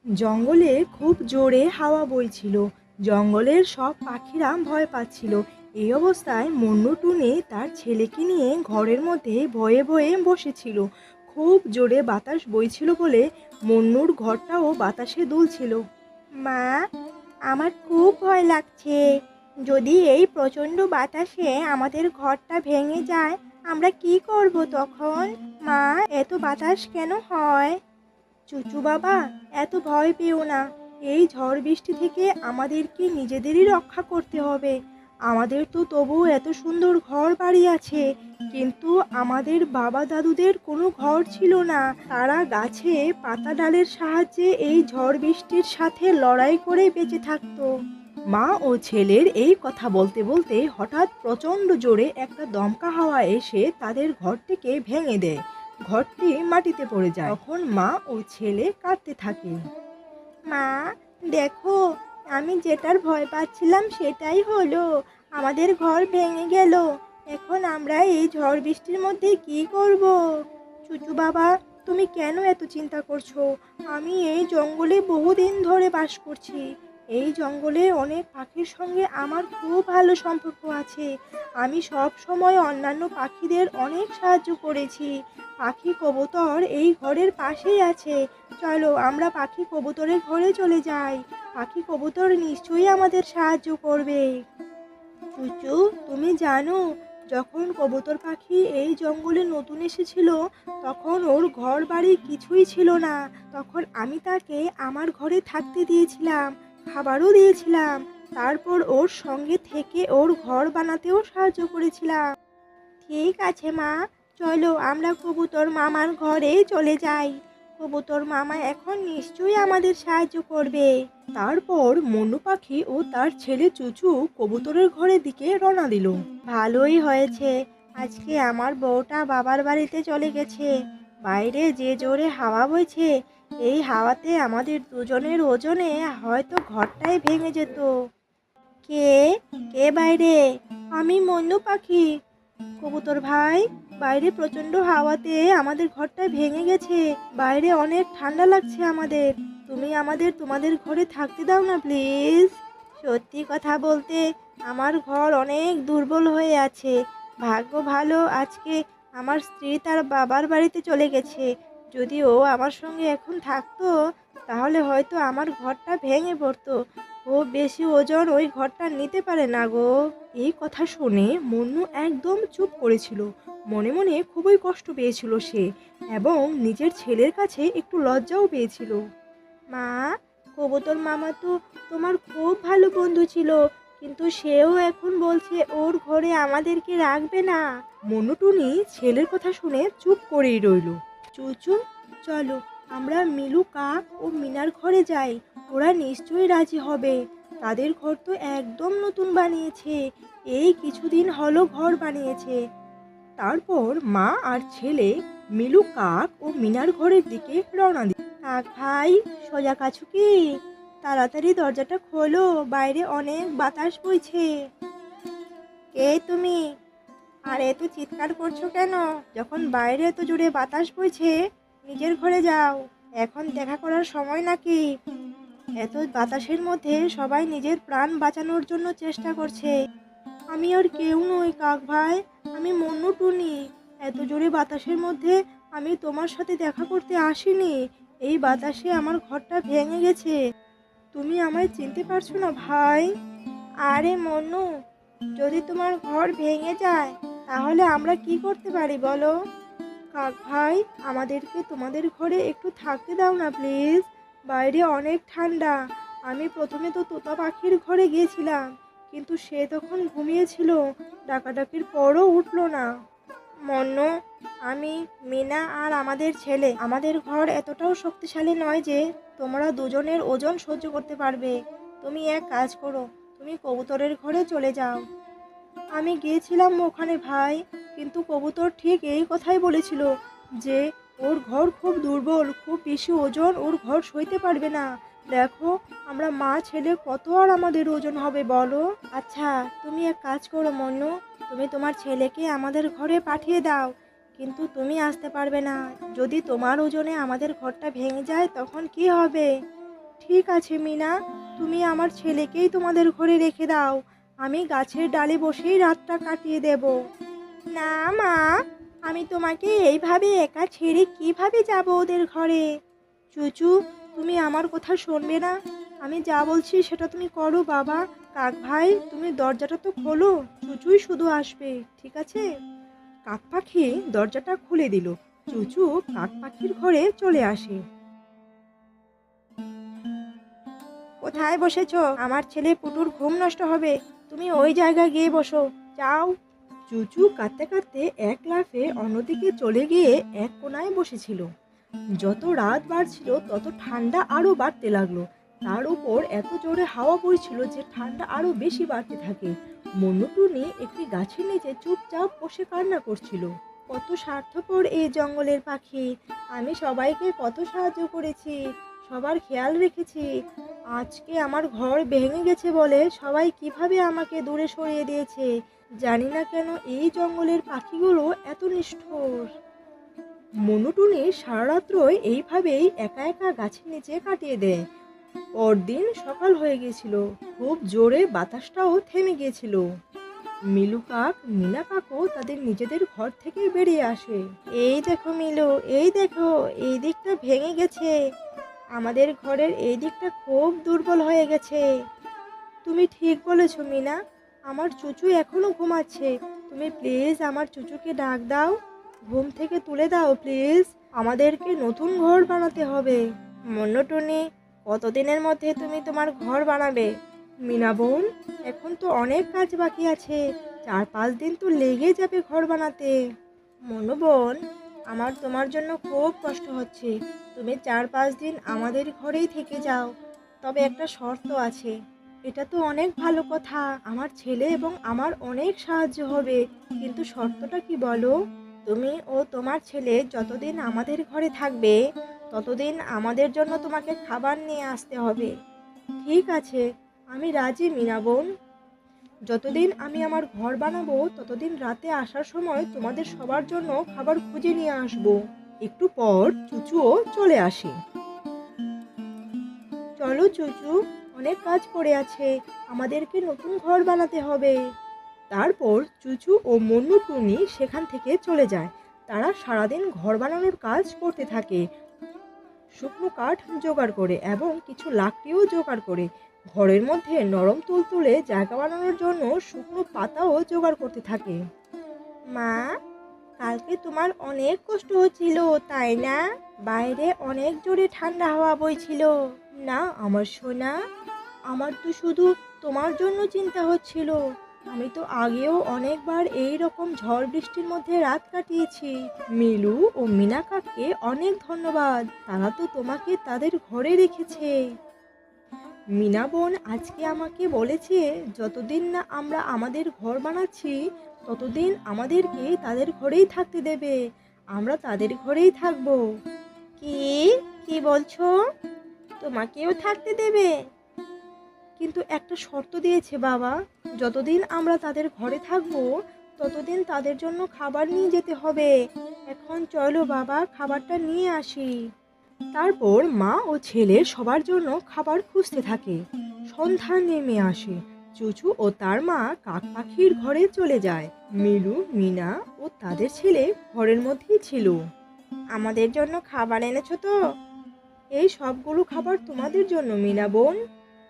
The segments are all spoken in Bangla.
জঙ্গলে খুব জোরে হাওয়া বইছিল। জঙ্গলের সব পাখিরা ভয় পাচ্ছিল। এই অবস্থায় মন্নু টুনি তার ছেলেকে নিয়ে ঘরের মধ্যে ভয়ে ভয়ে বসেছিল। খুব জোরে বাতাস বইছিল বলে মন্নুর ঘরটাও বাতাসে দুলছিল। মা, আমার খুব ভয় লাগছে। যদি এই প্রচণ্ড বাতাসে আমাদের ঘরটা ভেঙে যায়, আমরা কি করব তখন? মা, এত বাতাস কেন হয়? চুচু বাবা, এত ভয় পেও না। এই ঝড় বৃষ্টি থেকে আমাদেরকে নিজেদেরই রক্ষা করতে হবে। আমাদের তো তবুও এত সুন্দর ঘর বাড়ি আছে, কিন্তু আমাদের বাবা দাদুদের কোনো ঘর ছিল না। তারা গাছে পাতা ডালের সাহায্যে এই ঝড় বৃষ্টির সাথে লড়াই করে বেঁচে থাকতো। মা ও ছেলের এই কথা বলতে বলতে হঠাৎ প্রচণ্ড জোরে একটা দমকা হাওয়া এসে তাদের ঘরটিকে ভেঙে দেয়। ঘরটি মাটিতে পড়ে যায়। তখন মা ও ছেলে কাঁদতে থাকে। মা, দেখো, আমি যেটার ভয় পাচ্ছিলাম সেটাই হলো। আমাদের ঘর ভেঙে গেল। এখন আমরা এই ঝড় বৃষ্টির মধ্যে কি করব? চুচু বাবা, তুমি কেন এত চিন্তা করছো? আমি এই জঙ্গলে বহুদিন ধরে বাস করছি। এই জঙ্গলে অনেক পাখির সঙ্গে আমার খুব ভালো সম্পর্ক আছে। আমি সব সময় অন্যান্য পাখিদের অনেক সাহায্য করেছি। পাখি কবুতর এই ঘরের পাশেই আছে। চলো আমরা পাখি কবুতরের ঘরে চলে যাই। পাখি কবুতর নিশ্চয়ই আমাদের সাহায্য করবে। চুচু, তুমি জানো, যখন কবুতর পাখি এই জঙ্গলে নতুন এসেছিল, তখন ওর ঘর বাড়ি কিছুই ছিল না। তখন আমি তাকে আমার ঘরে থাকতে দিয়েছিলাম, খাবারও দিয়েছিলাম। তারপর ওর সঙ্গে থেকে ওর ঘর বানাতেও সাহায্য করেছিলাম। ঠিক আছে মা, চলো আমরা কবুতর মামার ঘরে চলে যাই। কবুতর মামা এখন নিশ্চয়ই আমাদের সাহায্য করবে। তারপর মনু পাখি ও তার ছেলে চুচু কবুতরের ঘরের দিকে রওনা দিল। ভালোই হয়েছে, আজকে আমার বউটা বাবার বাড়িতে চলে গেছে। বাইরে যে জোরে হাওয়া বইছে, এই হাওয়াতে আমাদের দুজনের ওজনে হয়তো ঘরটাই ভেঙে যেত। কে কে বাইরে? আমি মন্নু পাখি। কবুতর ভাই, বাইরে প্রচন্ড হাওয়াতে আমাদের ঘরটা ভেঙে গেছে। বাইরে অনেক ঠান্ডা লাগছে আমাদের। তুমি আমাদের তোমাদের ঘরে থাকতে দাও না প্লিজ। সত্যি কথা বলতে, আমার ঘর অনেক দুর্বল হয়ে আছে। ভাগ্য ভালো, আজকে আমার স্ত্রী তার বাবার বাড়িতে চলে গেছে। যদি ও আমার সঙ্গে এখন থাকতো, তাহলে হয়তো আমার ঘরটা ভেঙে পড়তো। ও বেশি ওজন ওই ঘরটা নিতে পারে না গো। এই কথা শুনে মন্নু একদম চুপ করেছিল। মনে মনে খুবই কষ্ট পেয়েছিল সে, এবং নিজের ছেলের কাছে একটু লজ্জাও পেয়েছিল। মা, কবুতর মামা তো তোমার খুব ভালো বন্ধু ছিল, কিন্তু সেও এখন বলছে ওর ঘরে আমাদেরকে রাখবে না। মন্নু টুনি ছেলের কথা শুনে চুপ করেই রইল। চুচু, চলো আমরা মিলু কাক ও মিনার ঘরে যাই। ওরা নিশ্চয়ই রাজি হবে। তাদের ঘর তো একদম নতুন বানিয়েছে, এই কিছুদিন হলো ঘর বানিয়েছে। তারপর মা আর ছেলে মিলু কাক ও মিনার ঘরের দিকে রওনা দিল। কাক ভাই, সোজা কাছু কি? তাড়াতাড়ি দরজাটা খোলো, বাইরে অনেক বাতাস বইছে। কে তুমি? আর এত চিৎকার করছো কেন? যখন বাইরে এত জোরে বাতাস বইছে, নিজের ঘরে যাও। এখন দেখা করার সময় নাকি? এত বাতাসের মধ্যে সবাই নিজের প্রাণ বাঁচানোর জন্য চেষ্টা করছে। আমি আর কেউ নই কাক ভাই, আমি মন্নু টুনি। এত জোরে বাতাসের মধ্যে আমি তোমার সাথে দেখা করতে আসিনি। এই বাতাসে আমার ঘরটা ভেঙে গেছে। তুমি আমায় চিনতে পারছো না ভাই? আরে মন্নু, যদি তোমার ঘর ভেঙে যায়, তাহলে আমরা কি করতে পারি বলো? কাক ভাই, আমাদেরকে তোমাদের ঘরে একটু থাকতে দাও না প্লিজ। বাইরে অনেক ঠান্ডা। আমি প্রথমে তো তোতা পাখির ঘরে গিয়েছিলাম, কিন্তু সে তখন ঘুমিয়েছিল। ডাকাডাকির পরও উঠলো না। মন্নু, আমি, মিনা আর আমাদের ছেলে, আমাদের ঘর এতটাও শক্তিশালী নয় যে তোমরা দুজনের ওজন সহ্য করতে পারবে। তুমি এক কাজ করো, তুমি কবুতরের ঘরে চলে যাও। আমি গিয়েছিলাম ওখানে ভাই, কিন্তু কবুতর ঠিক এই কথাই বলেছিল যে ওর ঘর খুব দুর্বল, খুব বেশি ওজন ওর ঘর সইতে পারবে না। দেখো, আমরা মা ছেলে কত আর আমাদের ওজন হবে বলো? আচ্ছা, তুমি এক কাজ করো মন্নু, তুমি তোমার ছেলেকে আমাদের ঘরে পাঠিয়ে দাও, কিন্তু তুমি আসতে পারবে না। যদি তোমার ওজনে আমাদের ঘরটা ভেঙে যায় তখন কি হবে? ঠিক আছে মিনা, তুমি আমার ছেলেকেই তোমাদের ঘরে রেখে দাও, আমি গাছের ডালে বসেই রাতটা কাটিয়ে দেব। না মা, আমি তোমাকে এইভাবে একা ছেড়ে কিভাবে যাব ওদের ঘরে? চুচু, তুমি আমার কথা শুনবে না? আমি যা বলছি সেটা তুমি করো বাবা। কাক ভাই, তুমি দরজাটা তো খোলো, চুচুই শুধু আসবে, ঠিক আছে? কাক পাখি দরজাটা খুলে দিল। চুচু কাক পাখির ঘরে চলে আসে। কোথায় বসেছো? আমার ছেলে পুটুর ঘুম নষ্ট হবে, তুমি ওই জায়গায় গিয়ে বসো, যাও। চুচু কাঁদতে কাঁদতে এক লাফে অন্যদিকে চলে গিয়ে এক কোণায় বসেছিল। যত রাত বাড়ছিল তত ঠান্ডা আরো বাড়তে লাগলো। তার উপর এত জোরে হাওয়া বইছিল যে ঠান্ডা আরো বেশি বাড়তে থাকে। মন্নুটুনি একটি গাছের নিচে চুপচাপ বসে কান্না করছিল। কত স্বার্থপর এই জঙ্গলের পাখি! আমি সবাইকে কত সাহায্য করেছি, সবার খেয়াল রেখেছি। আজকে আমার ঘর ভেঙে গেছে বলে সবাই কিভাবে আমাকে দূরে সরিয়ে দিয়েছে। জানি না কেন এই জঙ্গলের পাখিগুলো এত নিষ্ঠুর। মনুটুনি সারা রাত্রই এইভাবেই একা একা গাছের নিচে কাটিয়ে দেয়। পরদিন সকাল হয়ে গিয়েছিল, খুব জোরে বাতাসটাও থেমে গিয়েছিল। মিলু কাক, মিনা কাকও তাদের নিজেদের ঘর থেকে বেরিয়ে আসে। এই দেখো মিলু, এই দেখো, এই দিকটা ভেঙে গেছে, আমাদের ঘরের এই দিকটা খুব দুর্বল হয়ে গেছে। তুমি ঠিক বলেছ মিনা, আমার চুচু এখনো ঘুমাচ্ছে, তুমি প্লিজ আমার চুচুকে ডাক দাও, ঘুম থেকে তুলে দাও প্লিজ, আমাদেরকে নতুন ঘর বানাতে হবে। মন্নটুনি, কতদিনের মধ্যে তুমি তোমার ঘর বানাবে? মিনা বোন, এখন তো অনেক কাজ বাকি আছে, 4-5 দিন তো লেগে যাবে ঘর বানাতে। মনু বোন, আমার তোমার জন্য খুব কষ্ট হচ্ছে, তুমি 4-5 দিন আমাদের ঘরেই থেকে যাও, তবে একটা শর্ত আছে। এটা তো অনেক ভালো কথা, আমার ছেলে এবং আমার অনেক সাহায্য হবে, কিন্তু শর্তটা কি বলো? তুমি ও তোমার ছেলে যতদিন আমাদের ঘরে থাকবে ততদিন আমাদের জন্য তোমাকে খাবার নিয়ে আসতে হবে। ঠিক আছে, আমি রাজি মিনা বোন। যতদিন আমি আমার ঘর বানাবো ততদিন রাতে আসার সময় তোমাদের সবার জন্য খাবার খুঁজে নিয়ে আসবো। একটু পর চুচুও চলে আসে। চলো চুচু, অনেক কাজ পড়ে আছে, আমাদেরকে নতুন ঘর বানাতে হবে। তারপর চুচু ও মন্নু টুনি সেখান থেকে চলে যায়। তারা সারাদিন ঘর বানানোর কাজ করতে থাকে, শুকনো কাঠ জোগাড় করে এবং কিছু লাকড়িও জোগাড় করে। ঘরের মধ্যে নরম তুলতুলে জায়গা বানানোর জন্য শুকনো পাতাও জোগাড় করতে থাকে। মা, কালকে তোমার অনেক কষ্ট হচ্ছিল তাই না? বাইরে অনেক জোরে ঠান্ডা হাওয়া বইছিল। না আমার সোনা, আমার তো শুধু তোমার জন্য চিন্তা হচ্ছিল। আমি তো আগেও অনেকবার এই রকম ঝড় বৃষ্টির মধ্যে রাত কাটিয়েছি। মিলু ও মিনা কাককে অনেক ধন্যবাদ, তারা তো তোমাকে তাদের ঘরে রেখেছে। মিনা বোন আজকে আমাকে বলেছে যতদিন না আমরা আমাদের ঘর বানাচ্ছি ততদিন আমাদেরকে তাদের ঘরেই থাকতে দেবে, আমরা তাদের ঘরেই থাকবো। কি কি বলছো? তোমাকেও থাকতে দেবে? কিন্তু একটা শর্ত দিয়েছে বাবা, যতদিন আমরা তাদের ঘরে থাকবো ততদিন তাদের জন্য খাবার নিয়ে যেতে হবে। এখন চলো বাবা, খাবারটা নিয়ে আসি। তারপর মা ও ছেলে সবার জন্য খাবার খুঁজতে থাকে। সন্ধ্যা নেমে আসে। চুচু ও তার মা কাক পাখির ঘরে চলে যায়। মিলু, মিনা ও তাদের ছেলে ঘরের মধ্যেই ছিল। আমাদের জন্য খাবার এনেছো তো? এই সবগুলো খাবার তোমাদের জন্য মিনা বোন,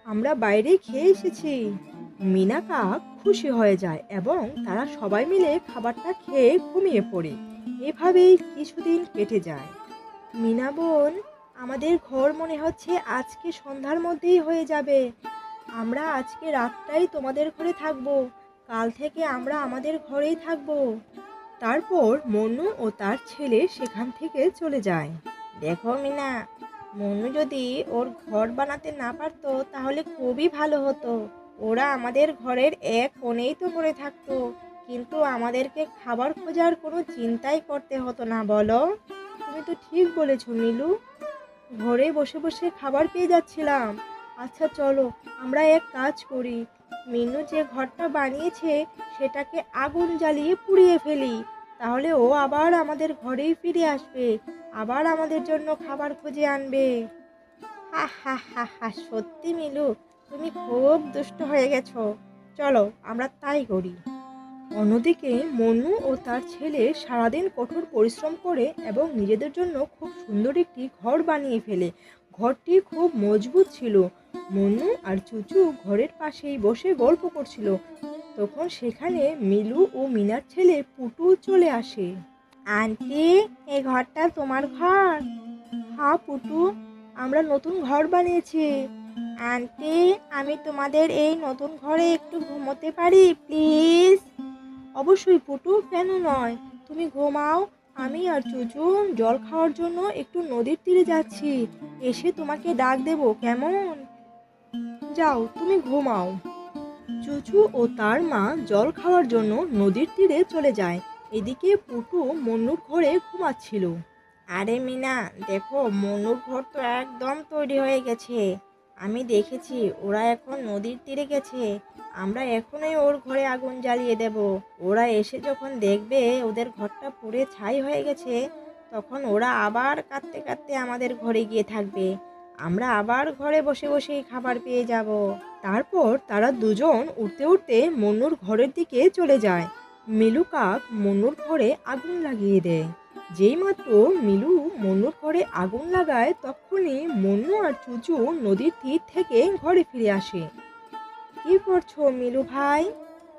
আমরা বাইরে খেয়ে এসেছি। মিনা কাক খুশি হয়ে যায় এবং তারা সবাই মিলে খাবারটা খেয়ে ঘুমিয়ে পড়ে। এভাবেই কিছুদিন কেটে যায়। মিনা বোন, আমাদের ঘর মনে হচ্ছে আজকে সন্ধ্যার মধ্যেই হয়ে যাবে, আমরা আজকে রাতটাই তোমাদের ঘরে থাকবো, কাল থেকে আমরা আমাদের ঘরেই থাকবো। তারপর মনু ও তার ছেলে সেখান থেকে চলে যায়। দেখো মিনা, মনু যদি ওর ঘর বানাতে না পারতো তাহলে খুবই ভালো হতো, ওরা আমাদের ঘরের এক কোণেই তো পড়ে থাকতো, কিন্তু আমাদেরকে খাবার খোঁজার কোনো চিন্তাই করতে হতো না, বলো? তুমি তো ঠিক বলেছ মিলু, ঘরে বসে বসে খাবার পেয়ে যাচ্ছিলাম। আচ্ছা চলো, আমরা এক কাজ করি, মিনু যে ঘরটা বানিয়েছে সেটাকে আগুন জ্বালিয়ে পুড়িয়ে ফেলি, তাহলে ও আবার আমাদের ঘরেই ফিরে আসবে, আবার আমাদের জন্য খাবার খুঁজে আনবে। হা হা হা হা, সত্যি মিলু, তুমি খুব দুষ্ট হয়ে গেছো। চলো আমরা তাই করি। অন্যদিকে মন্নু ও তার ছেলে সারাদিন কঠোর পরিশ্রম করে এবং নিজেদের জন্য খুব সুন্দর একটি ঘর বানিয়ে ফেলে। ঘরটি খুব মজবুত ছিল। মন্নু আর চুচু ঘরের পাশেই বসে গল্প করছিল। তখন সেখানে মিলু ও মিনার ছেলে পুটু চলে আসে। আন্টি, এই ঘরটা তোমার ঘর? হ্যাঁ পুটু, আমরা নতুন ঘর বানিয়েছি। আন্টি, আমি তোমাদের এই নতুন ঘরে একটু ঘুমোতে পারি প্লিজ? অবশ্যই পুটু, কেন নয়, তুমি ঘুমাও। আমি আর চুচু জল খাওয়ার জন্য একটু নদীর তীরে যাচ্ছি, এসে তোমাকে ডাক দেবো, কেমন? যাও, তুমি ঘুমাও। চুচু ও তার মা জল খাওয়ার জন্য নদীর তীরে চলে যায়। এদিকে পুটু মন্নুর ঘরে ঘুমাচ্ছিল। আরে মিনা, দেখো মন্নুর ঘর তো একদম তৈরি হয়ে গেছে। আমি দেখেছি ওরা এখন নদীর তীরে গেছে। আমরা এখনই ওর ঘরে আগুন জ্বালিয়ে দেব। ওরা এসে যখন দেখবে ওদের ঘরটা পুড়ে ছাই হয়ে গেছে, তখন ওরা আবার কাঁদতে কাঁদতে আমাদের ঘরে গিয়ে থাকবে। আমরা আবার ঘরে বসে বসেই খাবার পেয়ে যাব। তারপর তারা দুজন উঠতে উঠতে মন্নুর ঘরের দিকে চলে যায়। মিলু কাক মন্নুর ঘরে আগুন লাগিয়ে দেয়। যেই মাত্র মিলু মন্নুর ঘরে আগুন লাগায়, তখনই মন্নু আর চুচু নদীর তীর থেকে ঘরে ফিরে আসে। কি করছো মিলু ভাই?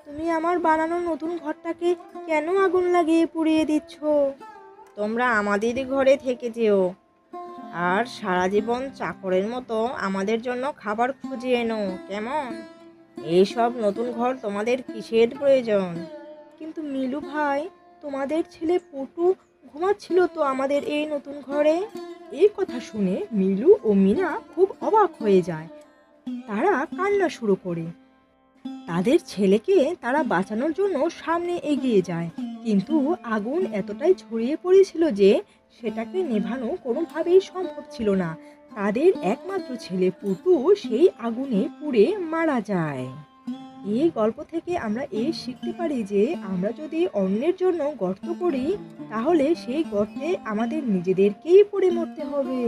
তুমি আমার বানানো নতুন ঘরটাকে কেন আগুন লাগিয়ে পুড়িয়ে দিচ্ছ? তোমরা আমাদের ঘরে থেকে যেও, আর সারা জীবন চাকরের মতো আমাদের জন্য খাবার খুঁজে এনো, কেমন? এইসব নতুন ঘর তোমাদের কিসের প্রয়োজন? কিন্তু মিলু ভাই, তোমাদের ছেলে পুটু ঘুমাচ্ছিল তো আমাদের এই নতুন ঘরে। এই কথা শুনে মিলু ও মিনা খুব অবাক হয়ে যায়। তারা কান্না শুরু করে। তাদের ছেলেকে তারা বাঁচানোর জন্য সামনে এগিয়ে যায়, কিন্তু আগুন এতটাই ছড়িয়ে পড়েছিল যে সেটাকে নেভানো কোনোভাবেই সম্ভব ছিল না। তাদের একমাত্র ছেলে পুটু সেই আগুনে পুড়ে মারা যায়। এই গল্প থেকে আমরা এই শিখতে পারি যে আমরা যদি অন্যের জন্য গর্ত করি, তাহলে সেই গর্তে আমাদের নিজেদেরকেই পড়ে মরতে হবে।